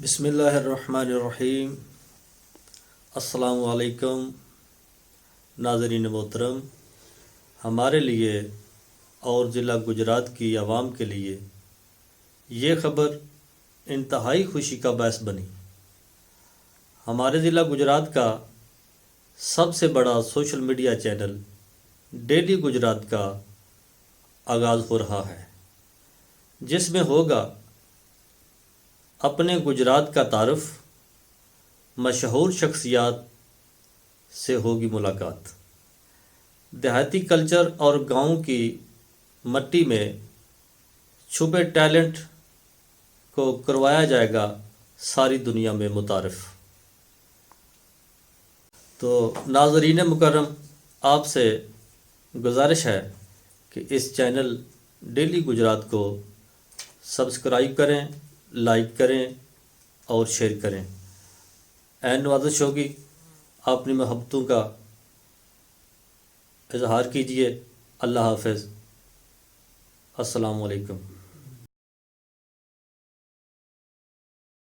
بسم اللہ الرحمن الرحیم۔ السلام علیکم ناظرین محترم، ہمارے لیے اور ضلع گجرات کی عوام کے لیے یہ خبر انتہائی خوشی کا باعث بنی۔ ہمارے ضلع گجرات کا سب سے بڑا social media channel daily Gujarat کا آغاز ہو رہا ہے، جس میں ہوگا اپنے گجرات کا تعارف، مشہور شخصیات سے ہوگی ملاقات، دیہاتی کلچر اور گاؤں کی مٹی میں چھپے ٹیلنٹ کو کروایا جائے گا ساری دنیا میں متعارف۔ تو ناظرین مکرم، آپ سے گزارش ہے کہ اس چینل ڈیلی گجرات کو سبسکرائب کریں، لائک کریں اور شیئر کریں۔ نوازش ہوگی، اپنی محبتوں کا اظہار کیجیے۔ اللہ حافظ، السلام علیکم۔